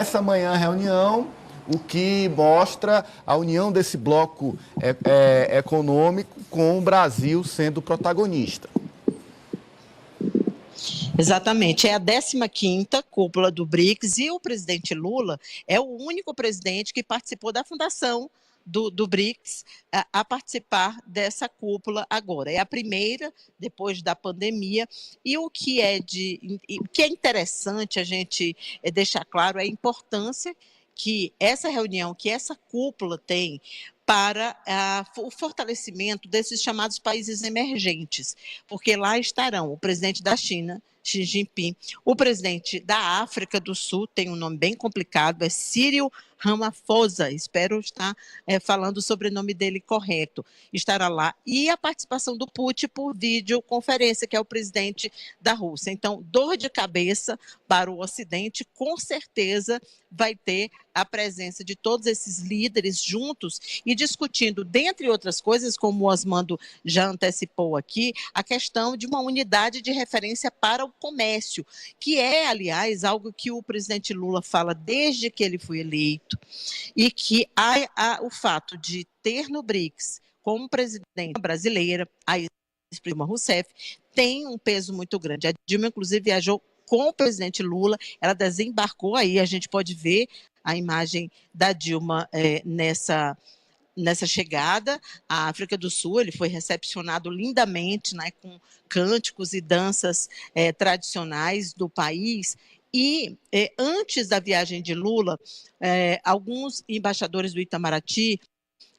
essa manhã a reunião, o que mostra a união desse bloco econômico com o Brasil sendo protagonista. Exatamente, é a 15ª cúpula do BRICS e o presidente Lula é o único presidente que participou da fundação do BRICS a participar dessa cúpula agora. É a primeira depois da pandemia e o que é interessante a gente deixar claro é a importância que essa reunião, que essa cúpula tem para o fortalecimento desses chamados países emergentes, porque lá estarão o presidente da China, Xi Jinping, o presidente da África do Sul, tem um nome bem complicado, é Cyril Ramaphosa, espero estar falando o sobrenome dele correto, estará lá, e a participação do Putin por videoconferência, que é o presidente da Rússia. Então, dor de cabeça para o Ocidente, com certeza vai ter a presença de todos esses líderes juntos e discutindo, dentre outras coisas, como o Osmando já antecipou aqui, a questão de uma unidade de referência para o comércio, que é, aliás, algo que o presidente Lula fala desde que ele foi eleito, e que o fato de ter no BRICS como presidente brasileira, a Dilma Rousseff, tem um peso muito grande. A Dilma, inclusive, viajou com o presidente Lula, ela desembarcou aí, a gente pode ver a imagem da Dilma nessa chegada à África do Sul. Ele foi recepcionado lindamente, né, com cânticos e danças tradicionais do país. E antes da viagem de Lula, alguns embaixadores do Itamaraty,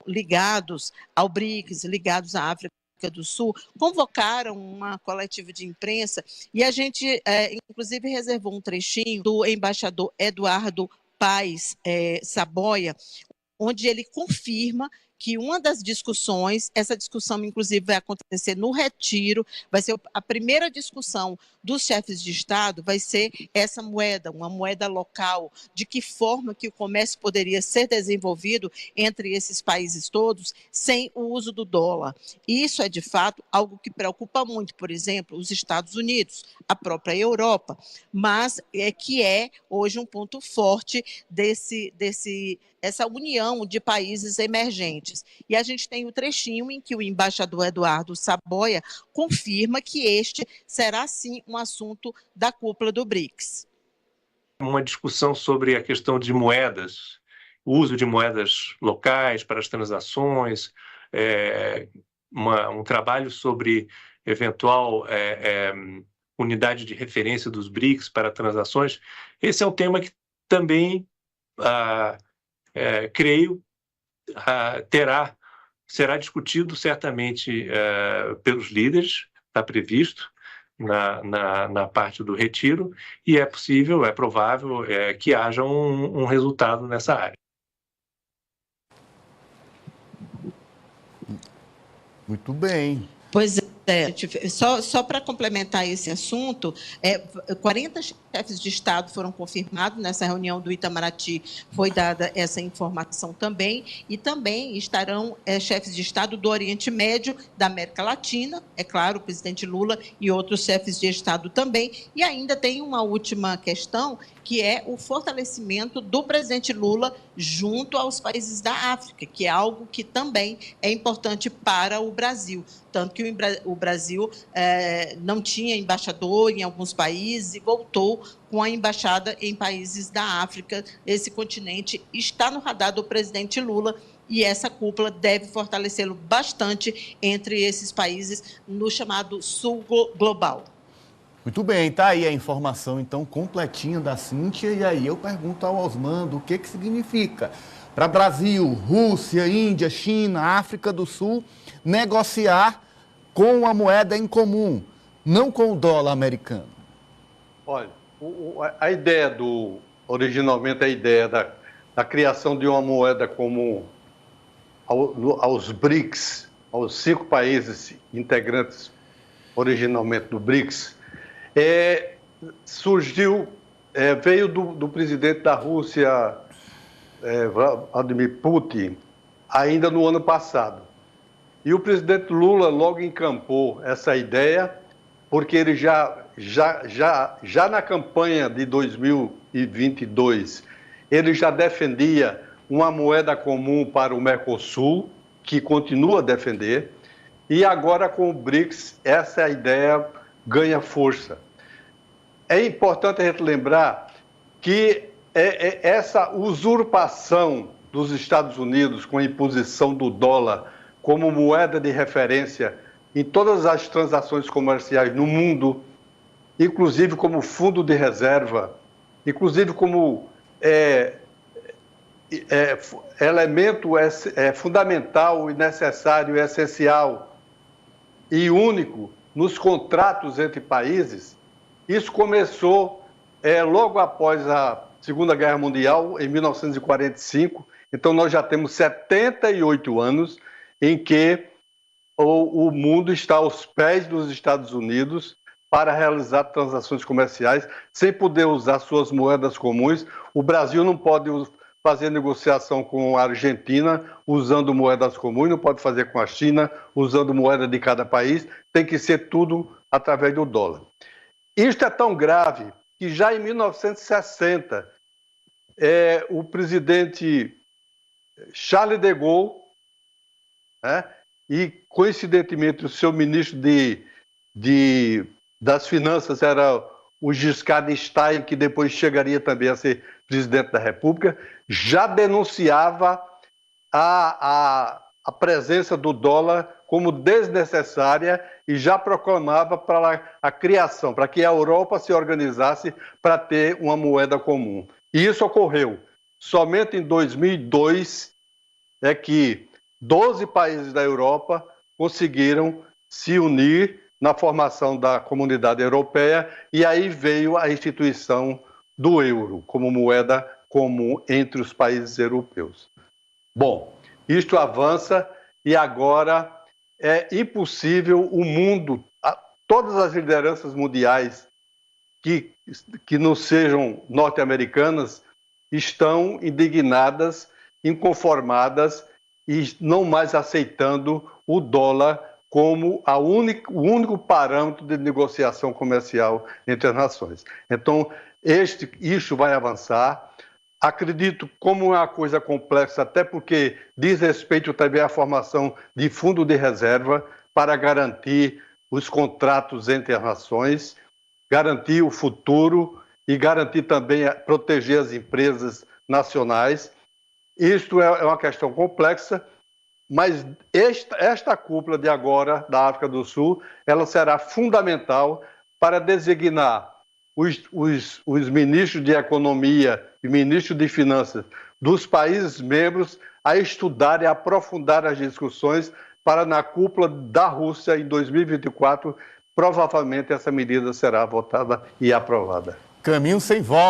ligados ao BRICS, ligados à África do Sul, convocaram uma coletiva de imprensa e a gente, inclusive, reservou um trechinho do embaixador Eduardo Paes Saboia, onde ele confirma que uma das discussões, essa discussão inclusive vai acontecer no Retiro, vai ser a primeira discussão dos chefes de Estado, vai ser essa moeda, uma moeda local, de que forma que o comércio poderia ser desenvolvido entre esses países todos sem o uso do dólar. Isso é, de fato, algo que preocupa muito, por exemplo, os Estados Unidos, a própria Europa, mas que é hoje um ponto forte essa união de países emergentes. E a gente tem o trechinho em que o embaixador Eduardo Saboia confirma que este será, sim, um assunto da cúpula do BRICS. Uma discussão sobre a questão de moedas, o uso de moedas locais para as transações, um trabalho sobre eventual unidade de referência dos BRICS para transações. Esse é um tema que também creio, será discutido certamente pelos líderes, está previsto na parte do retiro, e é possível, é provável que haja um resultado nessa área. Muito bem. Pois é. Só para complementar esse assunto, 40 chefes de Estado foram confirmados nessa reunião do Itamaraty, foi dada essa informação também, e também estarão chefes de Estado do Oriente Médio, da América Latina, é claro, o presidente Lula e outros chefes de Estado também, e ainda tem uma última questão, que é o fortalecimento do presidente Lula junto aos países da África, que é algo que também é importante para o Brasil, tanto que o Brasil não tinha embaixador em alguns países e voltou com a embaixada em países da África. Esse continente está no radar do presidente Lula e essa cúpula deve fortalecê-lo bastante entre esses países no chamado Sul Global. Muito bem, está aí a informação, então, completinha da Cíntia. E aí eu pergunto ao Osmando o que significa para Brasil, Rússia, Índia, China, África do Sul negociar com a moeda em comum, não com o dólar americano. Olha, a ideia originalmente a ideia da criação de uma moeda comum aos BRICS, aos 5 países integrantes originalmente do BRICS, veio do presidente da Rússia, Vladimir Putin, ainda no ano passado. E o presidente Lula logo encampou essa ideia, porque ele já na campanha de 2022, ele já defendia uma moeda comum para o Mercosul, que continua a defender, e agora com o BRICS essa ideia ganha força. É importante a gente lembrar que essa usurpação dos Estados Unidos com a imposição do dólar como moeda de referência em todas as transações comerciais no mundo, inclusive como fundo de reserva, inclusive como elemento fundamental e necessário, essencial e único nos contratos entre países. Isso começou logo após a Segunda Guerra Mundial, em 1945. Então, nós já temos 78 anos em que o mundo está aos pés dos Estados Unidos para realizar transações comerciais, sem poder usar suas moedas comuns. O Brasil não pode fazer negociação com a Argentina usando moedas comuns, não pode fazer com a China usando moeda de cada país, tem que ser tudo através do dólar. Isto é tão grave que já em 1960, o presidente Charles de Gaulle, e coincidentemente o seu ministro das Finanças era o Giscard d'Estaing, que depois chegaria também a ser presidente da República, já denunciava a presença do dólar como desnecessária e já proclamava para a criação, para que a Europa se organizasse para ter uma moeda comum. E isso ocorreu. Somente em 2002 é que 12 países da Europa conseguiram se unir na formação da Comunidade Europeia e aí veio a instituição do euro como moeda comum entre os países europeus. Bom, isto avança e agora é impossível o mundo, todas as lideranças mundiais que não sejam norte-americanas estão indignadas, inconformadas e não mais aceitando o dólar como o único parâmetro de negociação comercial entre as nações. Então, isso vai avançar. Acredito como é uma coisa complexa, até porque diz respeito também à formação de fundo de reserva para garantir os contratos entre as nações, garantir o futuro e garantir também, proteger as empresas nacionais. Isto é uma questão complexa, mas esta cúpula de agora da África do Sul, ela será fundamental para designar os ministros de Economia e ministros de Finanças dos países membros a estudar e aprofundar as discussões para na cúpula da Rússia em 2024, provavelmente essa medida será votada e aprovada. Caminho sem volta.